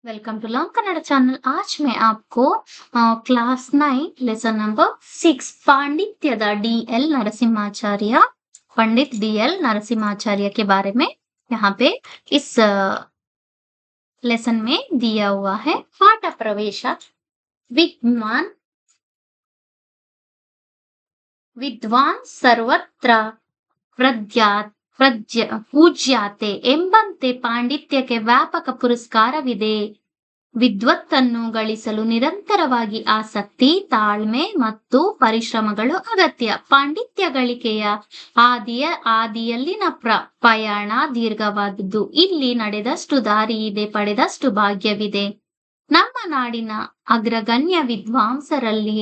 Welcome to learn Kannada channel. आज मैं आपको क्लास 9 लेसन नंबर 6 पांडित्यद डी.एल. नरसिम्हाचार्य पंडित डी.एल. नरसिम्हाचार्य के बारे में यहाँ पे इस लेसन में दिया हुआ है। पाठ प्रवेश विद्वान विद्वान सर्वत्र ಪೂಜ್ಯಾತೆ ಎಂಬಂತೆ ಪಾಂಡಿತ್ಯಕ್ಕೆ ವ್ಯಾಪಕ ಪುರಸ್ಕಾರವಿದೆ. ವಿದ್ವತ್ತನ್ನು ಗಳಿಸಲು ನಿರಂತರವಾಗಿ ಆಸಕ್ತಿ, ತಾಳ್ಮೆ ಮತ್ತು ಪರಿಶ್ರಮಗಳು ಅಗತ್ಯ. ಪಾಂಡಿತ್ಯ ಗಳಿಕೆಯ ಆದಿಯಲ್ಲಿನ ಪಯಣ ದೀರ್ಘವಾದದ್ದು. ಇಲ್ಲಿ ನಡೆದಷ್ಟು ದಾರಿ ಇದೆ, ಪಡೆದಷ್ಟು ಭಾಗ್ಯವಿದೆ. ನಮ್ಮ ನಾಡಿನ ಅಗ್ರಗಣ್ಯ ವಿದ್ವಾಂಸರಲ್ಲಿ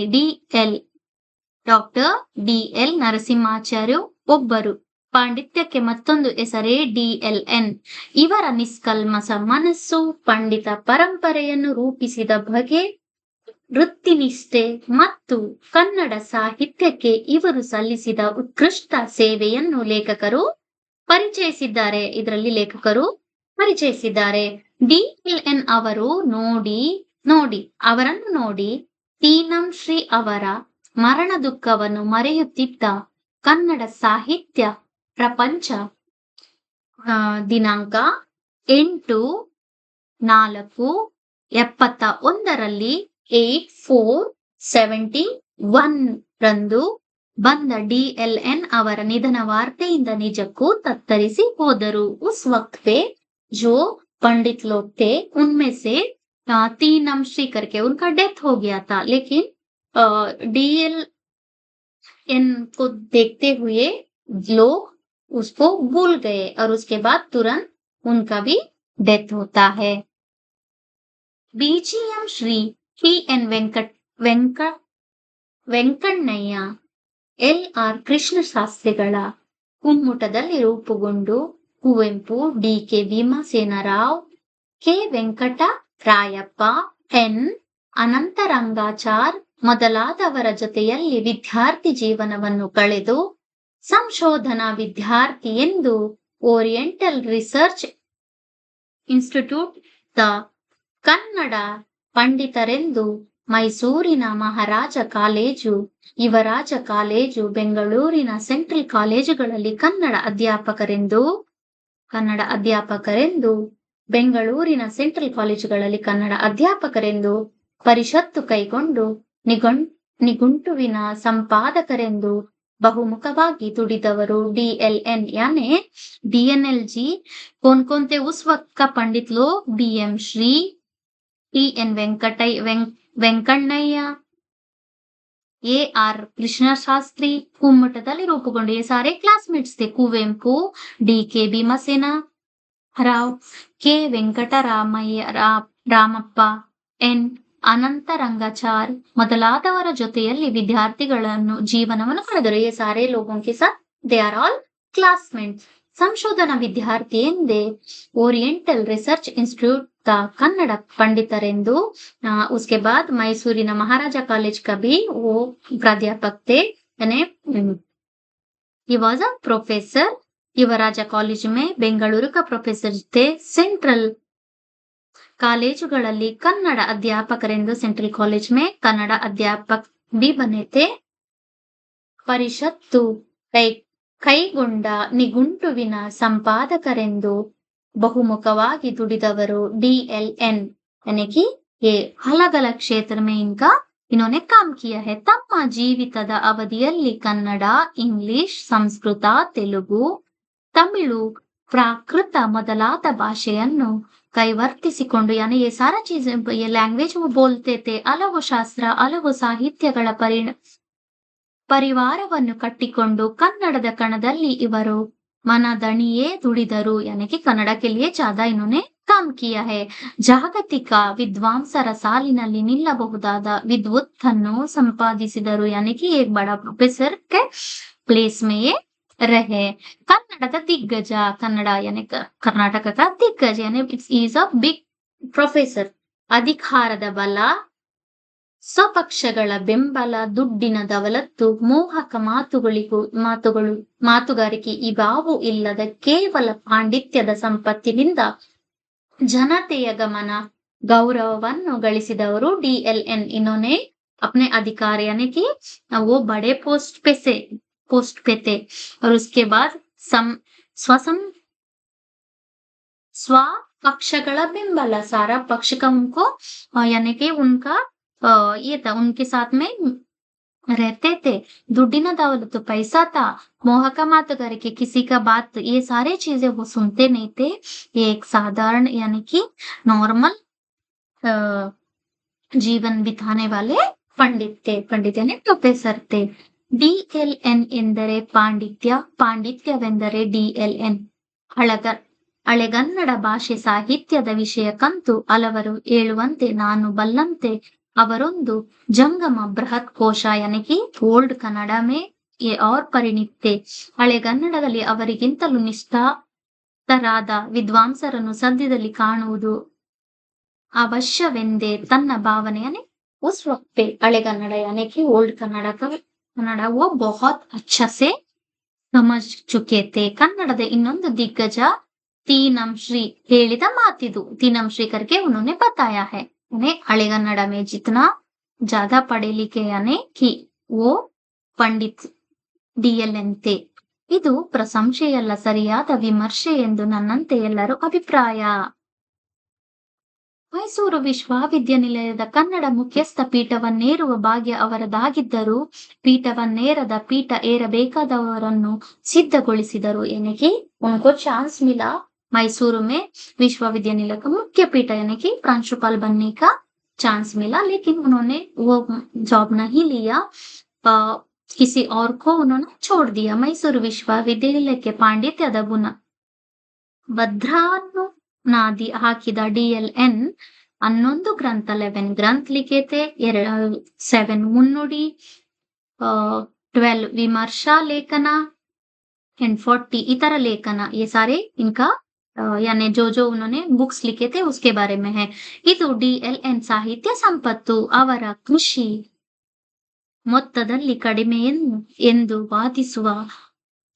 ಡಾಕ್ಟರ್ ಡಿ.ಎಲ್. ನರಸಿಂಹಾಚಾರ್ಯ ಒಬ್ಬರು. ಪಾಂಡಿತ್ಯಕ್ಕೆ ಮತ್ತೊಂದು ಹೆಸರೇ ಡಿ.ಎಲ್.ಎನ್. ಇವರ ನಿಷ್ಕಲ್ಮಶ ಮನಸ್ಸು, ಪಂಡಿತ ಪರಂಪರೆಯನ್ನು ರೂಪಿಸಿದ ಬಗೆ, ವೃತ್ತಿನಿಷ್ಠೆ ಮತ್ತು ಕನ್ನಡ ಸಾಹಿತ್ಯಕ್ಕೆ ಇವರು ಸಲ್ಲಿಸಿದ ಉತ್ಕೃಷ್ಟ ಸೇವೆಯನ್ನು ಲೇಖಕರು ಪರಿಚಯಿಸಿದ್ದಾರೆ. ಡಿ.ಎಲ್.ಎನ್. ಅವರನ್ನು ನೋಡಿ ತೀನಂಶ್ರೀ ಅವರ ಮರಣ ದುಃಖವನ್ನು ಮರೆಯುತ್ತಿದ್ದ ಕನ್ನಡ ಸಾಹಿತ್ಯ ಪ್ರಪಂಚ ದಿನಾಂಕ 8/4/71 ರಂದು ಬಂದ ಡಿ.ಎಲ್.ಎನ್. ಅವರ ನಿಧನ ವಾರ್ತೆಯಿಂದ ನಿಜಕ್ಕೂ ತತ್ತರಿಸಿ ಹೋದರು. उस वक्त पे जो पंडित लोग थे उनमें से तीनमश्री करके उनका डेथ हो गया था, लेकिन डी.एल.एन. को देखते हुए लोग उसको भूल गए और उसके बाद तुरंत उनका भी डेथ होता है. बीजीएम श्री पी.एन. ವೆಂಕಣ್ಣಯ್ಯ ಎಲ್.ಆರ್. ಕೃಷ್ಣ ಶಾಸ್ತ್ರಿಗಳ ಕುಮ್ಮುಟದಲ್ಲಿ ರೂಪುಗೊಂಡು Kuvempu, D K. Bhimasenarao, K. Venkatarayappa, N. Anantharangachar ಮೊದಲಾದವರ ಜೊತೆಯಲ್ಲಿ ವಿದ್ಯಾರ್ಥಿ ಜೀವನವನ್ನು ಕಳೆದು ಸಂಶೋಧನಾ ವಿದ್ಯಾರ್ಥಿ ಎಂದು ಓರಿಯೆಂಟಲ್ ರಿಸರ್ಚ್ ಇನ್ಸ್ಟಿಟ್ಯೂಟ್ ದ ಕನ್ನಡ ಪಂಡಿತರೆಂದು ಮೈಸೂರಿನ ಮಹಾರಾಜ ಕಾಲೇಜು, ಯುವರಾಜ ಕಾಲೇಜು, ಬೆಂಗಳೂರಿನ ಸೆಂಟ್ರಲ್ ಕಾಲೇಜುಗಳಲ್ಲಿ ಕನ್ನಡ ಅಧ್ಯಾಪಕರೆಂದು ಬೆಂಗಳೂರಿನ ಸೆಂಟ್ರಲ್ ಕಾಲೇಜುಗಳಲ್ಲಿ ಕನ್ನಡ ಅಧ್ಯಾಪಕರೆಂದು ಪರಿಷತ್ತು ಕೈಗೊಂಡು ನಿಘಂಟುವಿನ ಸಂಪಾದಕರೆಂದು ಬಹುಮುಖವಾಗಿ ದುಡಿದವರು डी.एल.एन. यानी डी.एन.एल. जी कौन थे उस वक्त का पंडित लोग? B M. Shri, P N. Venkannayya, A R. Krishna Shastri ಕುಮ್ಮಟದಲ್ಲಿ ರೂಪುಗೊಂಡು ये सारे क्लासमेट्स थे. Kuvempu, D K. Bhimasena Rao, K. Ramappa, N. Anantharangachar ಮೊದಲಾದವರ ಜೊತೆಯಲ್ಲಿ ವಿದ್ಯಾರ್ಥಿಗಳನ್ನು ಜೀವನವನ್ನು ಕಳೆದರು. ये सारे लोगों के साथ they are all classmates. ಸಂಶೋಧನಾ ವಿದ್ಯಾರ್ಥಿ ಎಂದೇ ಓರಿಯೆಂಟಲ್ ರಿಸರ್ಚ್ ಇನ್ಸ್ಟಿಟ್ಯೂಟ್ का कन्नड़ पंडितरेंदु. उसके बाद मैसूरिನ महाराज कॉलेज का भी वो प्राध्यापक थे, यानी he was a professor. Yuvraj college में बेंगलुरु का प्रोफेसर थे. सेंट्रल ಕಾಲೇಜುಗಳಲ್ಲಿ ಕನ್ನಡ ಅಧ್ಯಾಪಕರೆಂದು ಸೆಂಟ್ರಲ್ ಕಾಲೇಜ್ में ಕನ್ನಡ ಅಧ್ಯಾಪಕ भी बने थे. ಪರಿಷತ್ತು ಕೈಗೊಂಡ ನಿಘಂಟುವಿನ ಸಂಪಾದಕರೆಂದು ಬಹುಮುಖವಾಗಿ ದುಡಿದವರು डी.एल.एन. यानी कि ये अलग-अलग क्षेत्र में इन्होंने काम किया है. ತಮ್ಮ ಜೀವಿತದ ಅವಧಿಯಲ್ಲಿ ಕನ್ನಡ, ಇಂಗ್ಲಿಷ್, ಸಂಸ್ಕೃತ, ತೆಲುಗು, ತಮಿಳು, ಪ್ರಾಕೃತ ಮೊದಲಾದ ಭಾಷೆಯನ್ನು ಕೈವರ್ತಿಸಿಕೊಂಡು, यानी ये सारा चीजें ये लैंग्वेज वो बोलते थे. ಹಲವು ಶಾಸ್ತ್ರ, ಹಲವು ಸಾಹಿತ್ಯಗಳ ಪರಿವಾರವನ್ನು ಕಟ್ಟಿಕೊಂಡು ಕನ್ನಡದ ಕಣದಲ್ಲಿ ಇವರು ಮನದಣಿಯೇ ದುಡಿದರು. यानी कि कन्नड़ के लिए ज्यादा इन्होंने काम किया है. ಜಾಗತಿಕ ವಿದ್ವಾಂಸರ ಸಾಲಿನಲ್ಲಿ ನಿಲ್ಲಬಹುದಾದ ವಿದ್ವತ್ತನ್ನು ಸಂಪಾದಿಸಿದರು. यानी कि एक बड़ा प्रोफेसर के प्लेस में ये रहे. ಕನ್ನಡದ ದಿಗ್ಗಜ, ಕನ್ನಡ यानी ಕರ್ನಾಟಕ का ದಿಗ್ಗಜ, यानी ಈಸ್ ಅ ಬಿಗ್ ಪ್ರೊಫೆಸರ್. ಅಧಿಕಾರದ ಬಲ, ಸ್ವಪಕ್ಷಗಳ ಬೆಂಬಲ, ದುಡ್ಡಿನ ದವಲತ್ತು, ಮೋಹಕ ಮಾತುಗಾರಿಕೆ ಇವಾವು ಇಲ್ಲದ ಕೇವಲ ಪಾಂಡಿತ್ಯದ ಸಂಪತ್ತಿನಿಂದ ಜನತೆಯ ಗಮನ गौरवವನ್ನು ಗಳಿಸಿದವರು DLN। इन्होंने अपने अधिकार यानी कि वो बड़े पोस्ट पे थे। और उसके बाद सम स्वसम स्वपक्षಗಳ ಬೆಂಬಲ, सारा पक्ष का उनको यानी कि उनका ये था, उनके साथ में रहते थे। ದುಡ್ಡಿನ दौलत, पैसा था, मोह का मातुगारिಕೆ, किसी का बात, ये सारी चीजें वो सुनते नहीं थे। ये एक साधारण यानी कि नॉर्मल जीवन बिताने वाले पंडित थे। पंडित यानी प्रोफेसर थे। DLN ಎಂದರೆ ಪಾಂಡಿತ್ಯ, ಪಾಂಡಿತ್ಯವೆಂದರೆ DLN। ಹಳೆಗನ್ನಡ ಭಾಷೆ ಸಾಹಿತ್ಯದ ವಿಷಯಕ್ಕಂತೂ ಹಲವರು ಹೇಳುವಂತೆ ನಾನು ಬಲ್ಲಂತೆ ಅವರೊಂದು ಜಂಗಮ ಬೃಹತ್ ಕೋಶ यानी कि ओल्ड कन्नड़ में ये और परिणित थे। ಹಳೆಗನ್ನಡದಲ್ಲಿ ಅವರಿಗಿಂತಲೂ ನಿಷ್ಠಾತರಾದ ವಿದ್ವಾಂಸರನ್ನು ಸದ್ಯದಲ್ಲಿ ಕಾಣುವುದು ಅವಶ್ಯವೆಂದೇ ತನ್ನ ಭಾವನೆಯನ್ನೇ उस वक्त पे हಳೆಗನ್ನಡ यानी कि ओल्ड कन्नड़ वो बहुत अच्छा से समझ चुके थे। कन्नड़ದ ಇನ್ನೊಂದು ದಿಗ್ಗಜ तीनम श्री ಹೇಳಿದ ಮಾತಿದು। तीनम श्री करके उन्होंने बताया है। उन्हें हಳೆಗನ್ನಡ में जितना ज्यादा पढ़े लिखे यानी कि वो पंडित DLN थे। ಇದು ಪ್ರಶಂಸೆಯಲ್ಲ, ಸರಿಯಾದ ವಿಮರ್ಶೆ ಎಂದು ನನ್ನಂತೆ ಎಲ್ಲರೂ ಅಭಿಪ್ರಾಯ। ಮೈಸೂರು ವಿಶ್ವವಿದ್ಯಾನಿಲಯದ ಕನ್ನಡ ಮುಖ್ಯಸ್ಥ ಪೀಠವನ್ನೇರುವ ಭಾಗ್ಯ ಅವರದಾಗಿದ್ದರೂ ಪೀಠವನ್ನೇರದ ಪೀಠ ಏರಬೇಕಾದವರನ್ನು ಸಿದ್ಧಗೊಳಿಸಿದರು। यानी कि उनको चांस मिला मैसूर में विश्वविद्यानिलय का मुख्य पीठ यानी कि प्रांशुपाल बनने का चांस मिला, लेकिन उन्होंने वो जॉब नहीं लिया। किसी और को उन्होंने छोड़ दिया। मैसूರು ವಿಶ್ವವಿದ್ಯಾನಿಲಯಕ್ಕೆ ಪಾಂಡಿತ್ಯದ ಗುಣ ಭದ್ರಾನುನಾದಿ ಹಾಕಿದ DLN 11 ग्रंथ 11 ग्रंथ लिखे थे। 7 मुन्नुಡಿ, 12 विमर्शा लेखन एंड 40 इतर लेखन। ये सारे इनका यानी जो उन्होंने बुक्स लिखे थे उसके बारे में है। ಇದು DLN ಸಾಹಿತ್ಯ ಸಂಪತ್ತು। ಅವರ ಕೃಷಿ ಮೊತ್ತದಲ್ಲಿ ಕಡಿಮೆ ಎಂದು ವಾದಿಸುವ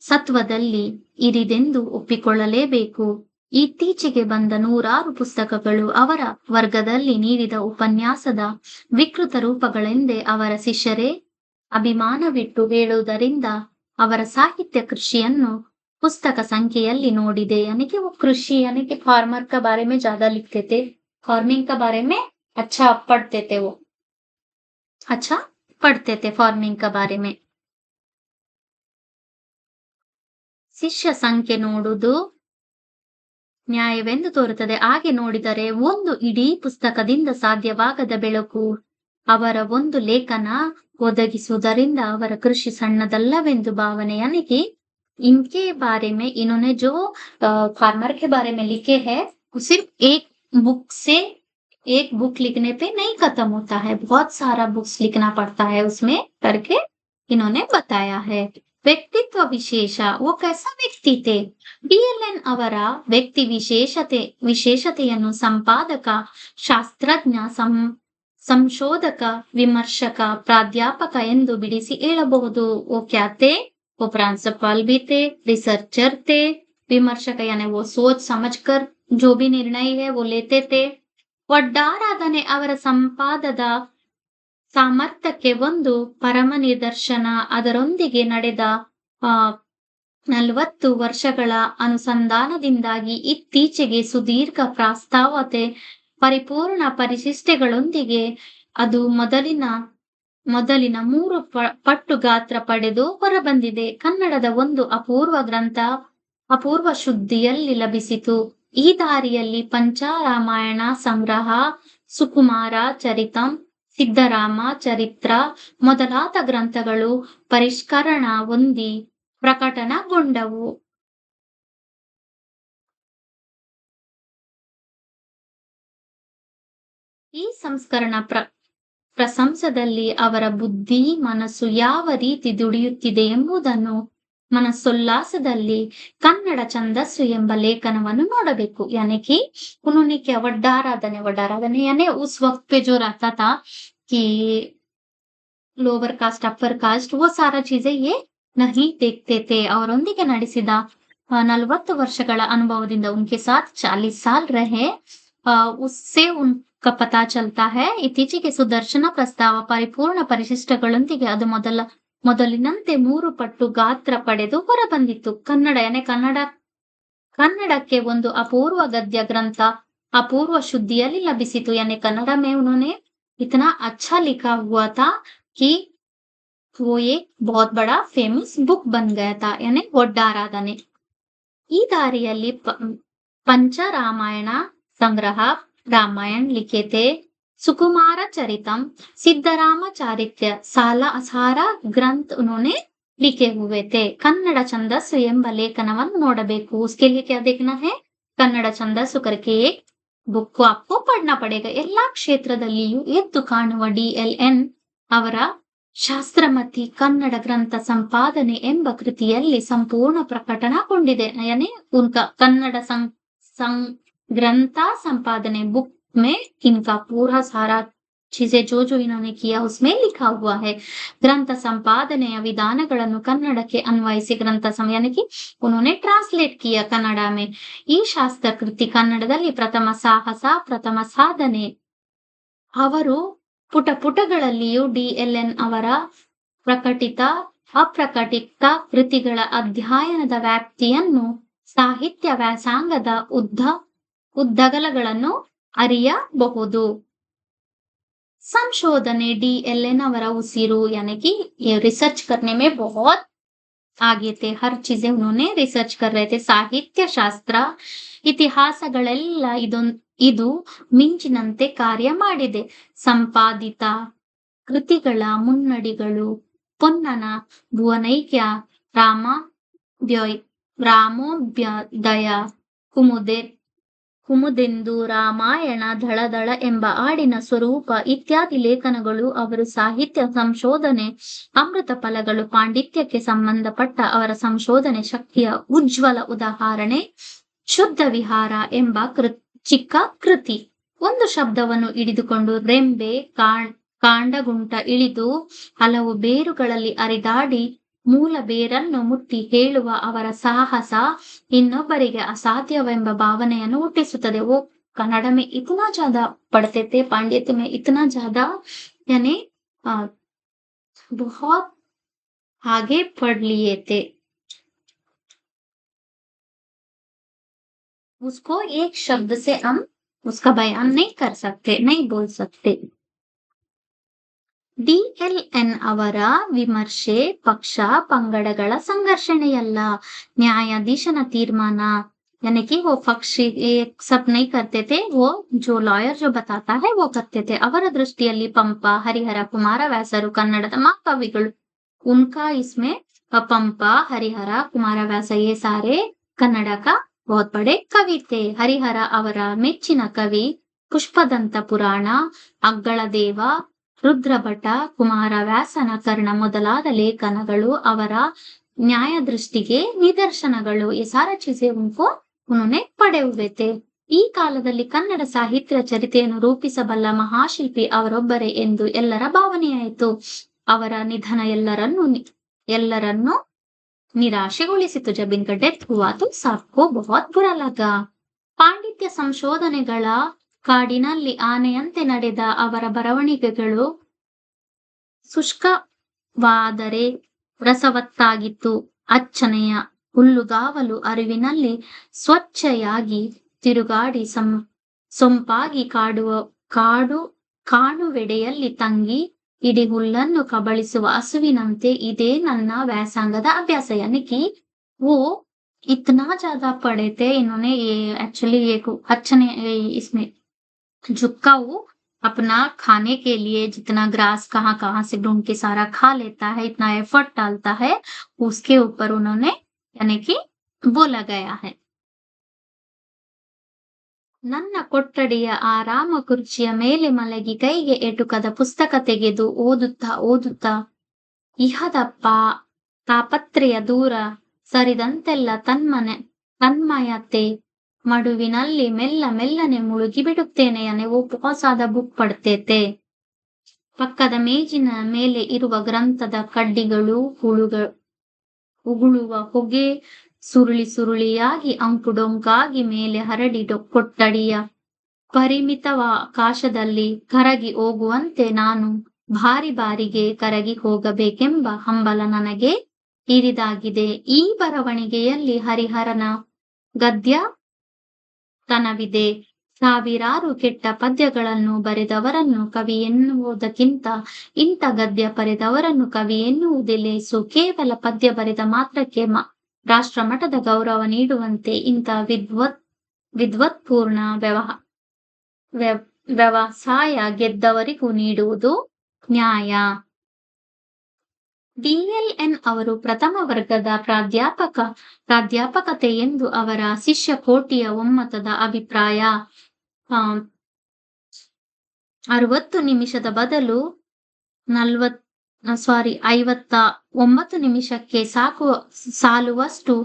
ಸತ್ವದಲ್ಲಿ ಇರಿದೆಂದು ಒಪ್ಪಿಕೊಳ್ಳಲೇಬೇಕು। ಇತ್ತೀಚೆಗೆ ಬಂದ ನೂರಾರು ಪುಸ್ತಕಗಳು ಅವರ ವರ್ಗದಲ್ಲಿ ನೀಡಿದ ಉಪನ್ಯಾಸದ ವಿಕೃತ ರೂಪಗಳೆಂದೇ ಅವರ ಶಿಷ್ಯರೇ ಅಭಿಮಾನವಿಟ್ಟು ಹೇಳುವುದರಿಂದ ಅವರ ಸಾಹಿತ್ಯ ಕೃಷಿಯನ್ನು पुस्तक संख्यೆಯಲ್ಲಿ ನೋಡಿದೆ। यानी कि वो कृषि यानी कि फार्मर का बारे में ज्यादा लिखते थे, फार्मिंग का बारे में अच्छा पढ़ते थे, वो अच्छा पढ़ते थे फार्मिंग का बारे में। ಶಿಷ್ಯ ಸಂಖ್ಯೆ ನೋಡುವುದು ನ್ಯಾಯವೆಂದು ತೋರುತ್ತದೆ। ಹಾಗೆ ನೋಡಿದರೆ ಒಂದು ಇಡೀ ಪುಸ್ತಕದಿಂದ ಸಾಧ್ಯವಾಗದ ಬೆಳಕು ಅವರ ಒಂದು ಲೇಖನ ಒದಗಿಸುವುದರಿಂದ ಅವರ ಕೃಷಿ ಸಣ್ಣದಲ್ಲವೆಂದು ಭಾವನೆ। यानी कि इनके बारे में इन्होंने जो फार्मर के बारे में लिखे हैं वो सिर्फ एक बुक लिखने पे नहीं खत्म होता है, बहुत सारा बुक्स लिखना पड़ता है उसमें करके इन्होंने बताया है। व्यक्तित्व विशेष, वो कैसा व्यक्ति थे? DLN ಅವರ ವ್ಯಕ್ತಿ ವಿಶೇಷತೆಯನ್ನು ಸಂಪಾದಕ, ಶಾಸ್ತ್ರಜ್ಞ, ಸಂಶೋಧಕ, ವಿಮರ್ಶಕ, ಪ್ರಾಧ್ಯಾಪಕ ಎಂದು ಬಿಡಿಸಿ ಹೇಳಬಹುದು। वो क्या थे? वो प्रिंसिपल भी थे, रिसर्चर थे, विमर्शक यानी वो सोच समझकर जो भी निर्णय है वो लेते थे। ಒಡ್ಡಾರಾಧನೆ ಅವರ ಸಂಪಾದದ ಸಾಮರ್ಥ್ಯಕ್ಕೆ ಒಂದು ಪರಮ ನಿದರ್ಶನ। ಅದರೊಂದಿಗೆ ನಡೆದ 40 ವರ್ಷಗಳ ಅನುಸಂಧಾನದಿಂದಾಗಿ ಇತ್ತೀಚೆಗೆ ಸುದೀರ್ಘ ಪ್ರಾಸ್ತಾವತೆ ಪರಿಪೂರ್ಣ ಪರಿಶಿಷ್ಟಗಳೊಂದಿಗೆ ಅದು ಮೊದಲಿನ 3 ಪಟ್ಟು ಗಾತ್ರ ಪಡೆದು ಹೊರಬಂದಿದೆ। ಕನ್ನಡದ ಒಂದು ಅಪೂರ್ವ ಗ್ರಂಥ ಅಪೂರ್ವ ಶುದ್ಧಿಯಲ್ಲಿ ಲಭಿಸಿತು। ಈ ದಾರಿಯಲ್ಲಿ ಪಂಚರಾಮಾಯಣ ಸಂಗ್ರಹ, ಸುಕುಮಾರ ಚರಿತಂ, ಸಿದ್ದರಾಮ ಚರಿತ್ರ ಮೊದಲಾದ ಗ್ರಂಥಗಳು ಪರಿಷ್ಕರಣ ಹೊಂದಿ ಪ್ರಕಟಣಗೊಂಡವು। ಈ ಸಂಸ್ಕರಣ ಪ್ರಶಂಸದಲ್ಲಿ ಅವರ ಬುದ್ಧಿ ಮನಸ್ಸು ಯಾವ ರೀತಿ ದುಡಿಯುತ್ತಿದೆ ಎಂಬುದನ್ನು ಮನಸ್ಸೋಲ್ಲಾಸದಲ್ಲಿ ಕನ್ನಡ ಛಂದಸ್ಸು ಎಂಬ ಲೇಖನವನ್ನು ನೋಡಬೇಕು। यानी कि उन्होंने क्या वड्डाराधने यानी उस वक्त पे जो रहता था कि लोअर कास्ट अपर कास्ट वो सारा चीजें ये नहीं देखते थे। ಅವರೊಂದಿಗೆ ನಡೆಸಿದ 40 ವರ್ಷಗಳ ಅನುಭವದಿಂದ उनके साथ 40 साल रहे, उससे का पता चलता है. ಇತ್ತೀಚೆಗೆ ಸುದರ್ಶನ ಪ್ರಸ್ತಾವ ಪರಿಪೂರ್ಣ ಪರಿಶಿಷ್ಟಗಳೊಂದಿಗೆ ಅದು ಮೊದಲಿನಂತೆ 3 ಪಟ್ಟು ಗಾತ್ರ ಪಡೆದು ಹೊರಬಂದಿತು. कन्नड़ಕ್ಕೆ ಒಂದು अपूर्व गद्य ग्रंथ अपूर्व शुद्धिಯಲ್ಲಿ लभिसिತು. यानी कन्नड़ में उन्होंने इतना अच्छा लिखा हुआ था कि वो एक बहुत बड़ा फेमस बुक बन गया था. यानी ಒಡ್ಡಾರಾಧನೆ. ಈ ದಾರಿಯಲ್ಲಿ पंच रामायण संग्रह, रामायण लिखे थे, सुकुमार चरितम, सिद्धराम चारित्र्य, सारा ग्रंथ उन्होंने लिखे हुए थे. कन्नड़ छंदस्सु ಎಂಬ ಲೇಖನವನ್ನು ನೋಡಬೇಕು. उसके लिए क्या देखना है? कन्नड़ छंदस्सु करके एक बुक को आपको पढ़ना पड़ेगा. ಎಲ್ಲಾ ಕ್ಷೇತ್ರದಲ್ಲಿಯೂ ಎದ್ದು ಕಾಣುವ DLN ಅವರ ಶಾಸ್ತ್ರಮತಿ ಕನ್ನಡ ಗ್ರಂಥ ಸಂಪಾದನೆ ಎಂಬ ಕೃತಿಯಲ್ಲಿ ಸಂಪೂರ್ಣ ಪ್ರಕಟಣಗೊಂಡಿದೆ. यानी उनका कन्नड़ ग्रंथा संपादने बुक में इनका पूरा सारा चीजें जो इन्होंने किया उसमें लिखा हुआ है. ग्रंथ संपादನೆಯ ವಿಧಾನಗಳನ್ನು ಕನ್ನಡಕ್ಕೆ ಅನ್ವಯಿಸಿ यानी कि उन्होंने ट्रांसलेट किया कन्नड़ में. ಈ ಶಾಸ್ತ್ರ ಕೃತಿ ಕನ್ನಡದಲ್ಲಿ ಪ್ರಥಮ ಸಾಹಸ, ಪ್ರಥಮ ಸಾಧನೆ. ಅವರು ಪುಟಗಳಲ್ಲಿಯೂ DLN ಅವರ ಪ್ರಕಟಿತ ಅಪ್ರಕಟಿತ ಕೃತಿಗಳ ಅಧ್ಯಯನದ ವ್ಯಾಪ್ತಿಯನ್ನು, ಸಾಹಿತ್ಯ ವ್ಯಾಸಂಗದ ಉದ್ದಗಲಗಳನ್ನು ಅರಿಯಬಹುದು. संशोधने DLN ಅವರ ಉಸಿರು. यानी कि ये रिसर्च करने में बहुत आगे थे. हर चीजें उन्होंने रिसर्च कर रहे थे. ಸಾಹಿತ್ಯ ಶಾಸ್ತ್ರ, ಇತಿಹಾಸಗಳೆಲ್ಲ ಇದು ಮಿಂಚಿನಂತೆ ಕಾರ್ಯ ಮಾಡಿದೆ. ಸಂಪಾದಿತ ಕೃತಿಗಳ ಮುನ್ನಡಿಗಳು ಪೊನ್ನನ ಭುವನೈಕ್ಯ, ರಾಮೋಭ್ಯುದಯ, ಕುಮುದೆಂದು, ರಾಮಾಯಣ, ಧಳಧಳ ಎಂಬ ಹಾಡಿನ ಸ್ವರೂಪ ಇತ್ಯಾದಿ ಲೇಖನಗಳು ಅವರು ಸಾಹಿತ್ಯ ಸಂಶೋಧನೆ ಅಮೃತ ಫಲಗಳು. ಪಾಂಡಿತ್ಯಕ್ಕೆ ಸಂಬಂಧಪಟ್ಟ ಅವರ ಸಂಶೋಧನೆ ಶಕ್ತಿಯ ಉಜ್ವಲ ಉದಾಹರಣೆ ಶುದ್ಧ ವಿಹಾರ ಎಂಬ ಚಿಕ್ಕ ಕೃತಿ. ಒಂದು ಶಬ್ದವನ್ನು ಹಿಡಿದುಕೊಂಡು ರೆಂಬೆ ಕಾಂಡಗುಂಟ ಇಳಿದು ಹಲವು ಬೇರುಗಳಲ್ಲಿ ಅರಿದಾಡಿ ಮೂಲ ಬೇರನ್ನು ಮುಟ್ಟಿ ಹೇಳುವ ಅವರ ಸಾಹಸ ಇನ್ನೊಬ್ಬರಿಗೆ ಅಸಾಧ್ಯವೆಂಬ ಭಾವನೆಯನ್ನು ಹುಟ್ಟಿಸುತ್ತದೆ. वो कन्नड़ में इतना ज्यादा पढ़ते थे, पांडित्य में इतना ज्यादा, यानी बहुत आगे पढ़ लिए थे. उसको एक शब्द से हम उसका बयान नहीं कर सकते, नहीं बोल सकते. DLN ಅವರ ವಿಮರ್ಶೆ ಪಕ್ಷ ಪಂಗಡಗಳ ಸಂಘರ್ಷಣೆಯಲ್ಲ, ನ್ಯಾಯಾಧೀಶನ ತೀರ್ಮಾನ. यानी कि वो पक्ष सब नहीं करते थे, वो जो लॉयर जो बताता है वो करते थे. ಅವರ ದೃಷ್ಟಿಯಲ್ಲಿ ಪಂಪ, ಹರಿಹರ, ಕುಮಾರವ್ಯಾಸರು ಕನ್ನಡದ ಮಹಾಕವಿಗಳು. उनका इसमें पंप, हरिहर, कुमारव्यास ये सारे कन्नड़ का बहुत बड़े कवि थे. हरिहर ಅವರ ಮೆಚ್ಚಿನ ಕವಿ ಪುಷ್ಪದಂತ ಪುರಾಣ, ಅಗ್ಗಳ ದೇವ, ರುದ್ರಭಟ, ಕುಮಾರವ್ಯಾಸನ ಕರ್ಣ ಮೊದಲಾದ ಲೇಖನಗಳು ಅವರ ನ್ಯಾಯ ದೃಷ್ಟಿಗೆ ನಿದರ್ಶನಗಳು. ये सारा चीजें उन्होंने पढ़े हुए थे. ಈ ಕಾಲದಲ್ಲಿ ಕನ್ನಡ ಸಾಹಿತ್ಯ ಚರಿತೆಯನ್ನು ರೂಪಿಸಬಲ್ಲ ಮಹಾಶಿಲ್ಪಿ ಅವರೊಬ್ಬರೇ ಎಂದು ಎಲ್ಲರ ಭಾವನೆಯಾಯಿತು. ಅವರ ನಿಧನ ಎಲ್ಲರನ್ನು ನಿರಾಶೆಗೊಳಿಸಿತು. जब इनका डेथ हुआ तो सबको बहुत बुरा लगा. ಪಾಂಡಿತ್ಯ ಸಂಶೋಧನೆಗಳ ಕಾಡಿನಲ್ಲಿ ಆನೆಯಂತೆ ನಡೆದ ಅವರ ಬರವಣಿಗೆಗಳು ಶುಷ್ಕವಾದರೆ ರಸವತ್ತಾಗಿತ್ತು. ಅಚ್ಚನೆಯ ಹುಲ್ಲುಗಾವಲು ಅರಿವಿನಲ್ಲಿ ಸ್ವಚ್ಛಯಾಗಿ ತಿರುಗಾಡಿ ಸೊಂಪಾಗಿ ಕಾಣುವೆಡೆಯಲ್ಲಿ ತಂಗಿ ಇಡೀ ಹುಲ್ಲನ್ನು ಕಬಳಿಸುವ ಹಸುವಿನಂತೆ ಇದೇ ನನ್ನ ವ್ಯಾಸಂಗದ ಅಭ್ಯಾಸ. यानी कि वो इतना ज्यादा पढ़े थे. इन्होंने ये एक्चुअली अच्छने इसमें झुक्का वो अपना खाने के लिए जितना ग्रास कहाँ से ढूंढ के सारा खा लेता है, इतना एफर्ट डालता है, उसके ऊपर उन्होंने यानी कि बोला गया है. ನನ್ನ ಕೊಠಡಿಯ ಆರಾಮ ಕುರ್ಚಿಯ ಮೇಲೆ ಮಲಗಿ ಕೈಗೆ ಎಟುಕದ ಪುಸ್ತಕ ತೆಗೆದು ಓದುತ್ತಾ ಇಹದ ತಾಪತ್ರೆಯ ದೂರ ಸರಿದಂತೆಲ್ಲ ತನ್ಮಯತೆ ಮಡುವಿನಲ್ಲಿ ಮೆಲ್ಲನೆ ಮುಳುಗಿ ಬಿಡುತ್ತೇನೆ. यानी वो बहुत ज्यादा बुक पढ़ते थे. ಪಕ್ಕದ ಮೇಜಿನ ಮೇಲೆ ಇರುವ ಗ್ರಂಥದ ಕಡ್ಡಿಗಳು ಉಗುಳುವ ಹೊಗೆ ಸುರುಳಿಯಾಗಿ ಅಂಕುಡೊಂಕಾಗಿ ಮೇಲೆ ಹರಡಿ ಪರಿಮಿತಾವಕಾಶದಲ್ಲಿ ಕರಗಿ ಹೋಗುವಂತೆ ನಾನು ಬಾರಿ ಬಾರಿಗೆ ಕರಗಿ ಹೋಗಬೇಕೆಂಬ ಹಂಬಲ ನನಗೆ ಇರಿದಾಗಿದೆ. ಈ ಬರವಣಿಗೆಯಲ್ಲಿ ಹರಿಹರನ ಗದ್ಯತನವಿದೆ. ಸಾವಿರಾರು ಕೆಟ್ಟ ಪದ್ಯಗಳನ್ನು ಬರೆದವರನ್ನು ಕವಿ ಎನ್ನುವುದಕ್ಕಿಂತ ಇಂಥ ಗದ್ಯ ಬರೆದವರನ್ನು ಕವಿ ಎನ್ನುವುದೇ ಲೇಸು. ಕೇವಲ ಪದ್ಯ ಬರೆದ ಮಾತ್ರಕ್ಕೆ ರಾಷ್ಟ್ರಮಟ್ಟದ ಗೌರವ ನೀಡುವಂತೆ ಇಂಥ ವಿದ್ವತ್ಪೂರ್ಣ ವ್ಯವಸಾಯ ಗೆದ್ದವರಿಗೂ ನೀಡುವುದು ನ್ಯಾಯ. ಡಿಎಲ್ಎನ್ ಅವರು ಪ್ರಥಮ ವರ್ಗದ ಪ್ರಾಧ್ಯಾಪಕತೆ ಎಂದು ಅವರ ಶಿಷ್ಯಕೋಟಿಯ ಒಮ್ಮತದ ಅಭಿಪ್ರಾಯ. 60 ನಿಮಿಷದ ಬದಲು 59 ನಿಮಿಷಕ್ಕೆ ಸಾಲುವಷ್ಟು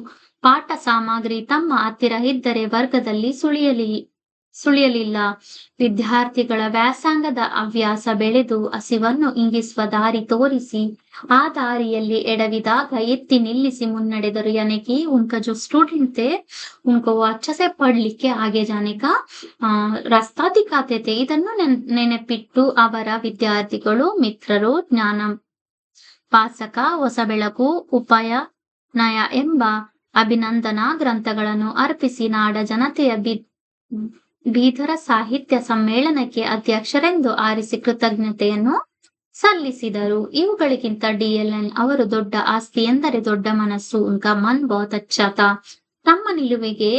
ಪಾಠ ಸಾಮಗ್ರಿ ತಮ್ಮ ಹತ್ತಿರ ಇದ್ದರೆ ವರ್ಗದಲ್ಲಿ ಸುಳಿಯಲಿಲ್ಲ. ವಿದ್ಯಾರ್ಥಿಗಳ ವ್ಯಾಸಂಗದ ಹವ್ಯಾಸ ಬೆಳೆದು ಹಸಿವನ್ನು ಇಂಗಿಸುವ ದಾರಿ ತೋರಿಸಿ ಆ ದಾರಿಯಲ್ಲಿ ಎಡವಿದಾಗ ಎತ್ತಿ ನಿಲ್ಲಿಸಿ ಮುನ್ನಡೆದರು. यानी कि उनका जो स्टूडेंट थे उनको वो अच्छा से पढ़ लिख के आगे जाने का रास्ता दिखाते थे. ಇದನ್ನು ನೆನಪಿಟ್ಟು ಅವರ ವಿದ್ಯಾರ್ಥಿಗಳು ಮಿತ್ರರು ಜ್ಞಾನಪಾಸಕ, ಹೊಸ ಬೆಳಕು, ಉಪನಯ ಎಂಬ ಅಭಿನಂದನಾ ಗ್ರಂಥಗಳನ್ನು ಅರ್ಪಿಸಿ ನಾಡ ಜನತೆಯ ಬೀದರ ಸಾಹಿತ್ಯ ಸಮ್ಮೇಳನಕ್ಕೆ ಅಧ್ಯಕ್ಷರೆಂದು ಆರಿಸಿ ಕೃತಜ್ಞತೆಯನ್ನು ಸಲ್ಲಿಸಿದರು. ಇವುಗಳಿಗಿಂತ ಡಿಎಲ್ಎನ್ ಅವರು ದೊಡ್ಡ ಆಸ್ತಿ ಎಂದರೆ ದೊಡ್ಡ ಮನಸ್ಸು. ಉನ್ಕಾ ಮನ್ ಬಹುತ್ ಅಚ್ಚಾ ಥಾ. ತಮ್ಮ ನಿಲುವಿಗೆ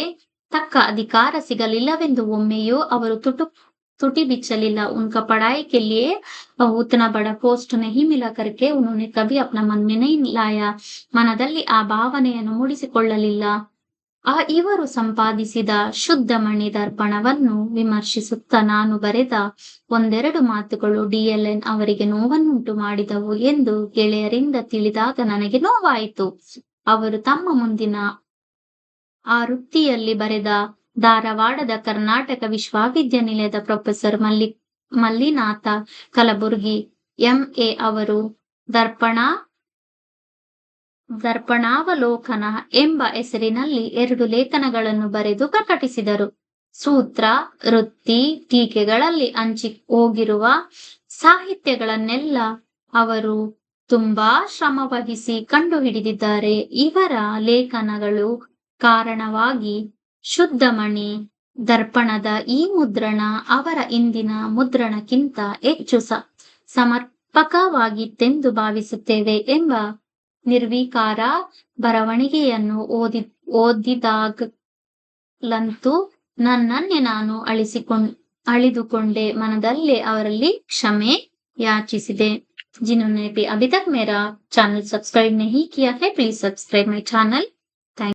ತಕ್ಕ ಅಧಿಕಾರ ಸಿಗಲಿಲ್ಲವೆಂದು ಒಮ್ಮೆಯೂ ಅವರು ತುಟಿ ಬಿಚ್ಚಲಿಲ್ಲ. उनका पढ़ाई के लिए उतना बड़ा पोस्ट नहीं मिला करके उन्होंने कभी अपना मन में नहीं लाया. ಮನದಲ್ಲಿ ಆ ಭಾವನೆಯನ್ನು ಮೂಡಿಸಿಕೊಳ್ಳಲಿಲ್ಲ. ಇವರು ಸಂಪಾದಿಸಿದ ಶುದ್ಧಮಣಿ ದರ್ಪಣವನ್ನು ವಿಮರ್ಶಿಸುತ್ತಾ ನಾನು ಬರೆದ ಒಂದೆರಡು ಮಾತುಗಳು ಡಿಎಲ್ಎನ್ ಅವರಿಗೆ ನೋವನ್ನುಂಟು ಮಾಡಿದವು ಎಂದು ಗೆಳೆಯರಿಂದ ತಿಳಿದಾಗ ನನಗೆ ನೋವಾಯಿತು. ಅವರು ತಮ್ಮ ಮುಂದಿನ ಆವೃತ್ತಿಯಲ್ಲಿ ಬರೆದ ಧಾರವಾಡದ ಕರ್ನಾಟಕ ವಿಶ್ವವಿದ್ಯಾನಿಲಯದ ಪ್ರೊಫೆಸರ್ ಮಲ್ಲಿನಾಥ ಕಲಬುರ್ಗಿ ಎಂಎ ಅವರು ದರ್ಪಣಾವಲೋಕನ ಎಂಬ ಹೆಸರಿನಲ್ಲಿ 2 ಲೇಖನಗಳನ್ನು ಬರೆದು ಪ್ರಕಟಿಸಿದರು. ಸೂತ್ರ, ವೃತ್ತಿ, ಟೀಕೆಗಳಲ್ಲಿ ಹಂಚಿ ಹೋಗಿರುವ ಸಾಹಿತ್ಯಗಳನ್ನೆಲ್ಲ ಅವರು ತುಂಬಾ ಶ್ರಮವಹಿಸಿ ಕಂಡುಹಿಡಿದಿದ್ದಾರೆ. ಇವರ ಲೇಖನಗಳು ಕಾರಣವಾಗಿ ಶುದ್ಧಮಣಿ ದರ್ಪಣದ ಈ ಮುದ್ರಣ ಅವರ ಇಂದಿನ ಮುದ್ರಣಕ್ಕಿಂತ ಹೆಚ್ಚು ಸಮರ್ಪಕವಾಗಿತ್ತೆಂದು ಭಾವಿಸುತ್ತೇವೆ ಎಂಬ ನಿರ್ವಿಕಾರ ಬರವಣಿಗೆಯನ್ನು ಓದಿದಾಗಲಂತೂ ನನ್ನನ್ನೇ ನಾನು ಅಳಿದುಕೊಂಡೆ. ಮನದಲ್ಲೇ ಅವರಲ್ಲಿ ಕ್ಷಮೆ ಯಾಚಿಸಿದೆ. जिन्होंने भी अभी तक मेरा चैनल सब्सक्राइब नहीं किया है, प्लीज सब्सक्राइब माई चैनल.